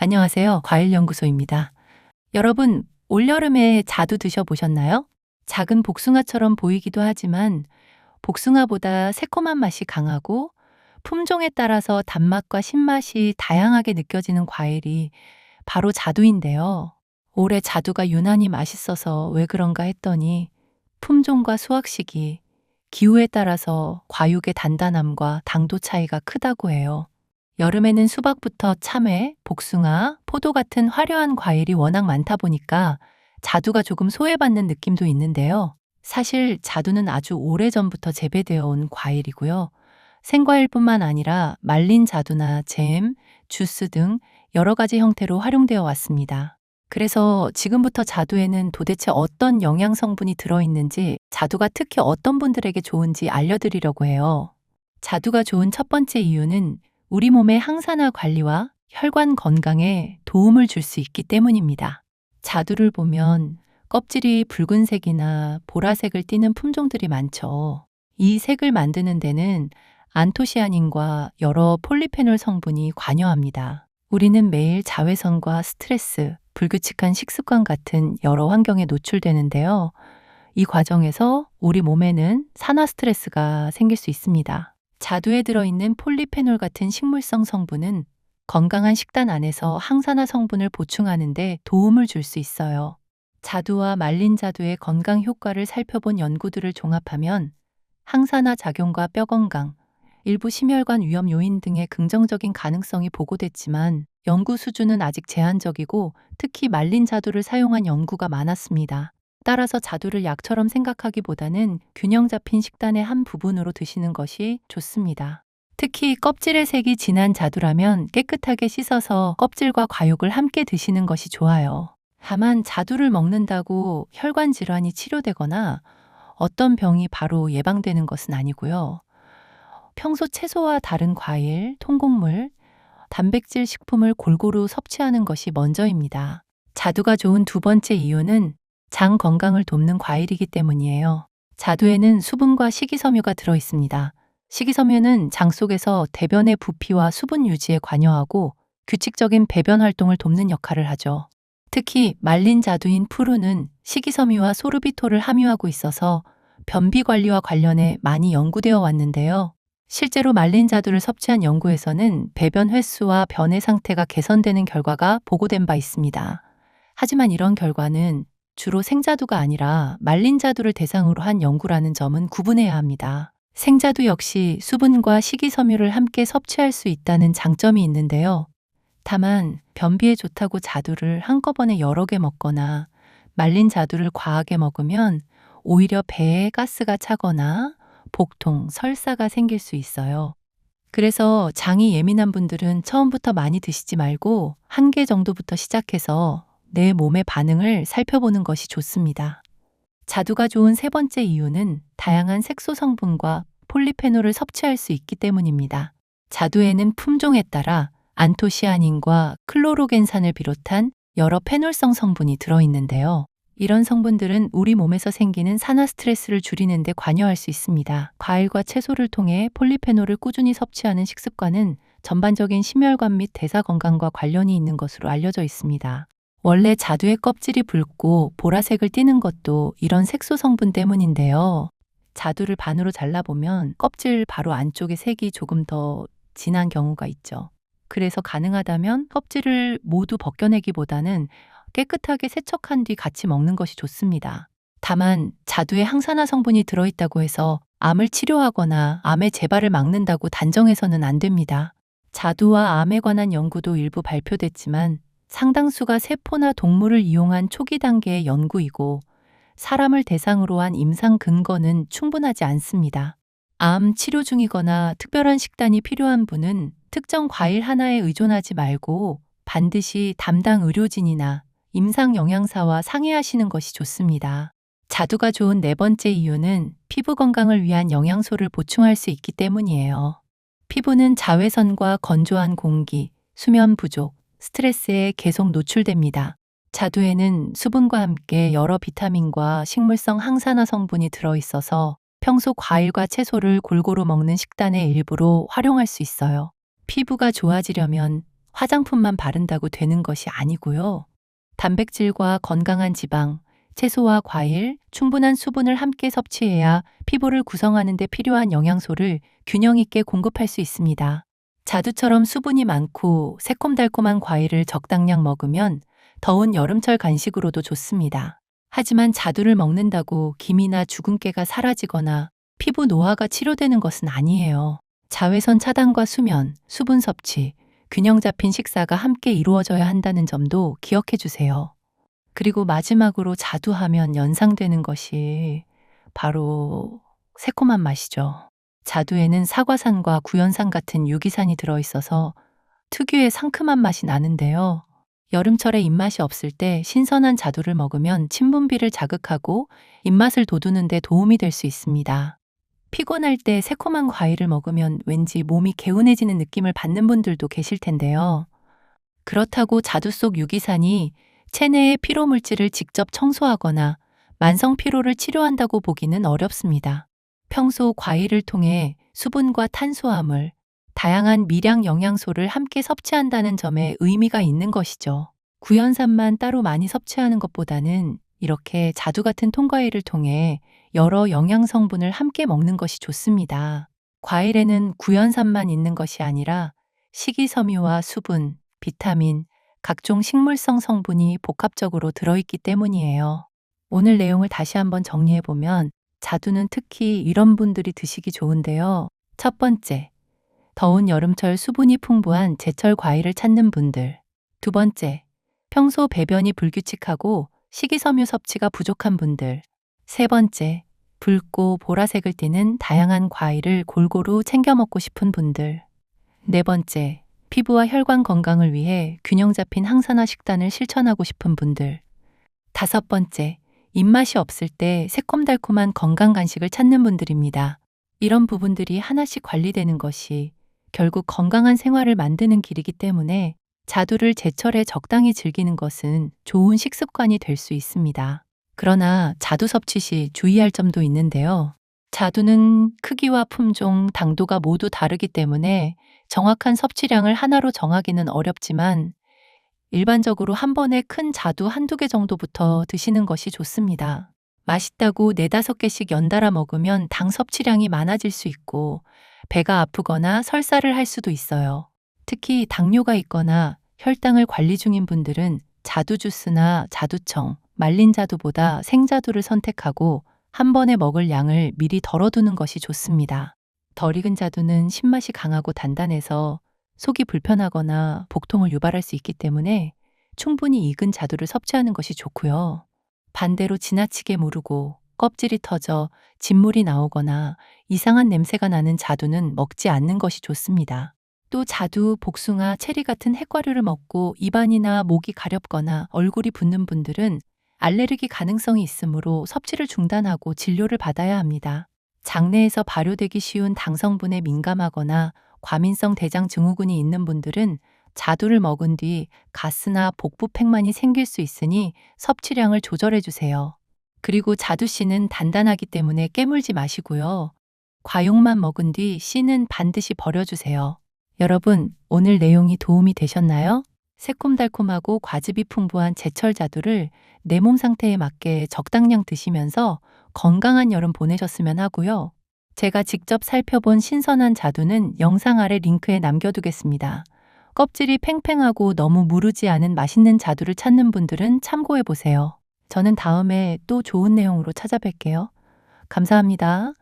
안녕하세요. 과일연구소입니다. 여러분, 올여름에 자두 드셔보셨나요? 작은 복숭아처럼 보이기도 하지만 복숭아보다 새콤한 맛이 강하고 품종에 따라서 단맛과 신맛이 다양하게 느껴지는 과일이 바로 자두인데요. 올해 자두가 유난히 맛있어서 왜 그런가 했더니 품종과 수확 시기, 기후에 따라서 과육의 단단함과 당도 차이가 크다고 해요. 여름에는 수박부터 참외, 복숭아, 포도 같은 화려한 과일이 워낙 많다 보니까 자두가 조금 소외받는 느낌도 있는데요. 사실 자두는 아주 오래전부터 재배되어 온 과일이고요. 생과일뿐만 아니라 말린 자두나 잼, 주스 등 여러 가지 형태로 활용되어 왔습니다. 그래서 지금부터 자두에는 도대체 어떤 영양 성분이 들어있는지, 자두가 특히 어떤 분들에게 좋은지 알려드리려고 해요. 자두가 좋은 첫 번째 이유는 우리 몸의 항산화 관리와 혈관 건강에 도움을 줄 수 있기 때문입니다. 자두를 보면 껍질이 붉은색이나 보라색을 띠는 품종들이 많죠. 이 색을 만드는 데는 안토시아닌과 여러 폴리페놀 성분이 관여합니다. 우리는 매일 자외선과 스트레스, 불규칙한 식습관 같은 여러 환경에 노출되는데요. 이 과정에서 우리 몸에는 산화 스트레스가 생길 수 있습니다. 자두에 들어있는 폴리페놀 같은 식물성 성분은 건강한 식단 안에서 항산화 성분을 보충하는 데 도움을 줄 수 있어요. 자두와 말린 자두의 건강 효과를 살펴본 연구들을 종합하면 항산화 작용과 뼈 건강, 일부 심혈관 위험 요인 등의 긍정적인 가능성이 보고됐지만 연구 수준은 아직 제한적이고 특히 말린 자두를 사용한 연구가 많았습니다. 따라서 자두를 약처럼 생각하기보다는 균형 잡힌 식단의 한 부분으로 드시는 것이 좋습니다. 특히 껍질의 색이 진한 자두라면 깨끗하게 씻어서 껍질과 과육을 함께 드시는 것이 좋아요. 다만 자두를 먹는다고 혈관 질환이 치료되거나 어떤 병이 바로 예방되는 것은 아니고요. 평소 채소와 다른 과일, 통곡물, 단백질 식품을 골고루 섭취하는 것이 먼저입니다. 자두가 좋은 두 번째 이유는 장 건강을 돕는 과일이기 때문이에요. 자두에는 수분과 식이섬유가 들어 있습니다. 식이섬유는 장 속에서 대변의 부피와 수분 유지에 관여하고 규칙적인 배변 활동을 돕는 역할을 하죠. 특히 말린 자두인 푸르는 식이섬유와 소르비톨을 함유하고 있어서 변비 관리와 관련해 많이 연구되어 왔는데요. 실제로 말린 자두를 섭취한 연구에서는 배변 횟수와 변의 상태가 개선되는 결과가 보고된 바 있습니다. 하지만 이런 결과는 주로 생자두가 아니라 말린 자두를 대상으로 한 연구라는 점은 구분해야 합니다. 생자두 역시 수분과 식이섬유를 함께 섭취할 수 있다는 장점이 있는데요. 다만 변비에 좋다고 자두를 한꺼번에 여러 개 먹거나 말린 자두를 과하게 먹으면 오히려 배에 가스가 차거나 복통, 설사가 생길 수 있어요. 그래서 장이 예민한 분들은 처음부터 많이 드시지 말고 한 개 정도부터 시작해서 내 몸의 반응을 살펴보는 것이 좋습니다. 자두가 좋은 세 번째 이유는 다양한 색소 성분과 폴리페놀을 섭취할 수 있기 때문입니다. 자두에는 품종에 따라 안토시아닌과 클로로겐산을 비롯한 여러 페놀성 성분이 들어있는데요. 이런 성분들은 우리 몸에서 생기는 산화 스트레스를 줄이는 데 관여할 수 있습니다. 과일과 채소를 통해 폴리페놀을 꾸준히 섭취하는 식습관은 전반적인 심혈관 및 대사 건강과 관련이 있는 것으로 알려져 있습니다. 원래 자두의 껍질이 붉고 보라색을 띠는 것도 이런 색소 성분 때문인데요. 자두를 반으로 잘라보면 껍질 바로 안쪽의 색이 조금 더 진한 경우가 있죠. 그래서 가능하다면 껍질을 모두 벗겨내기보다는 깨끗하게 세척한 뒤 같이 먹는 것이 좋습니다. 다만 자두에 항산화 성분이 들어있다고 해서 암을 치료하거나 암의 재발을 막는다고 단정해서는 안 됩니다. 자두와 암에 관한 연구도 일부 발표됐지만 상당수가 세포나 동물을 이용한 초기 단계의 연구이고 사람을 대상으로 한 임상 근거는 충분하지 않습니다. 암 치료 중이거나 특별한 식단이 필요한 분은 특정 과일 하나에 의존하지 말고 반드시 담당 의료진이나 임상 영양사와 상의하시는 것이 좋습니다. 자두가 좋은 네 번째 이유는 피부 건강을 위한 영양소를 보충할 수 있기 때문이에요. 피부는 자외선과 건조한 공기, 수면 부족, 스트레스에 계속 노출됩니다. 자두에는 수분과 함께 여러 비타민과 식물성 항산화 성분이 들어있어서 평소 과일과 채소를 골고루 먹는 식단의 일부로 활용할 수 있어요. 피부가 좋아지려면 화장품만 바른다고 되는 것이 아니고요. 단백질과 건강한 지방, 채소와 과일, 충분한 수분을 함께 섭취해야 피부를 구성하는 데 필요한 영양소를 균형 있게 공급할 수 있습니다. 자두처럼 수분이 많고 새콤달콤한 과일을 적당량 먹으면 더운 여름철 간식으로도 좋습니다. 하지만 자두를 먹는다고 기미나 주근깨가 사라지거나 피부 노화가 치료되는 것은 아니에요. 자외선 차단과 수면, 수분 섭취, 균형 잡힌 식사가 함께 이루어져야 한다는 점도 기억해 주세요. 그리고 마지막으로 자두하면 연상되는 것이 바로 새콤한 맛이죠. 자두에는 사과산과 구연산 같은 유기산이 들어있어서 특유의 상큼한 맛이 나는데요. 여름철에 입맛이 없을 때 신선한 자두를 먹으면 침분비를 자극하고 입맛을 돋우는 데 도움이 될 수 있습니다. 피곤할 때 새콤한 과일을 먹으면 왠지 몸이 개운해지는 느낌을 받는 분들도 계실 텐데요. 그렇다고 자두 속 유기산이 체내의 피로 물질을 직접 청소하거나 만성 피로를 치료한다고 보기는 어렵습니다. 평소 과일을 통해 수분과 탄수화물, 다양한 미량 영양소를 함께 섭취한다는 점에 의미가 있는 것이죠. 구연산만 따로 많이 섭취하는 것보다는 이렇게 자두 같은 통과일을 통해 여러 영양 성분을 함께 먹는 것이 좋습니다. 과일에는 구연산만 있는 것이 아니라 식이섬유와 수분, 비타민, 각종 식물성 성분이 복합적으로 들어있기 때문이에요. 오늘 내용을 다시 한번 정리해보면 자두는 특히 이런 분들이 드시기 좋은데요. 첫 번째, 더운 여름철 수분이 풍부한 제철 과일을 찾는 분들. 두 번째, 평소 배변이 불규칙하고 식이섬유 섭취가 부족한 분들. 세 번째, 붉고 보라색을 띠는 다양한 과일을 골고루 챙겨 먹고 싶은 분들. 네 번째, 피부와 혈관 건강을 위해 균형 잡힌 항산화 식단을 실천하고 싶은 분들. 다섯 번째, 입맛이 없을 때 새콤달콤한 건강 간식을 찾는 분들입니다. 이런 부분들이 하나씩 관리되는 것이 결국 건강한 생활을 만드는 길이기 때문에 자두를 제철에 적당히 즐기는 것은 좋은 식습관이 될 수 있습니다. 그러나 자두 섭취 시 주의할 점도 있는데요. 자두는 크기와 품종, 당도가 모두 다르기 때문에 정확한 섭취량을 하나로 정하기는 어렵지만 일반적으로 한 번에 큰 자두 한두 개 정도부터 드시는 것이 좋습니다. 맛있다고 4~5개씩 연달아 먹으면 당 섭취량이 많아질 수 있고 배가 아프거나 설사를 할 수도 있어요. 특히 당뇨가 있거나 혈당을 관리 중인 분들은 자두 주스나 자두청, 말린 자두보다 생자두를 선택하고 한 번에 먹을 양을 미리 덜어두는 것이 좋습니다. 덜 익은 자두는 신맛이 강하고 단단해서 속이 불편하거나 복통을 유발할 수 있기 때문에 충분히 익은 자두를 섭취하는 것이 좋고요. 반대로 지나치게 무르고 껍질이 터져 진물이 나오거나 이상한 냄새가 나는 자두는 먹지 않는 것이 좋습니다. 또 자두, 복숭아, 체리 같은 핵과류를 먹고 입안이나 목이 가렵거나 얼굴이 붓는 분들은 알레르기 가능성이 있으므로 섭취를 중단하고 진료를 받아야 합니다. 장내에서 발효되기 쉬운 당 성분에 민감하거나 과민성 대장 증후군이 있는 분들은 자두를 먹은 뒤 가스나 복부 팽만이 생길 수 있으니 섭취량을 조절해 주세요. 그리고 자두 씨는 단단하기 때문에 깨물지 마시고요. 과육만 먹은 뒤 씨는 반드시 버려주세요. 여러분, 오늘 내용이 도움이 되셨나요? 새콤달콤하고 과즙이 풍부한 제철 자두를 내 몸 상태에 맞게 적당량 드시면서 건강한 여름 보내셨으면 하고요. 제가 직접 살펴본 신선한 자두는 영상 아래 링크에 남겨두겠습니다. 껍질이 팽팽하고 너무 무르지 않은 맛있는 자두를 찾는 분들은 참고해 보세요. 저는 다음에 또 좋은 내용으로 찾아뵐게요. 감사합니다.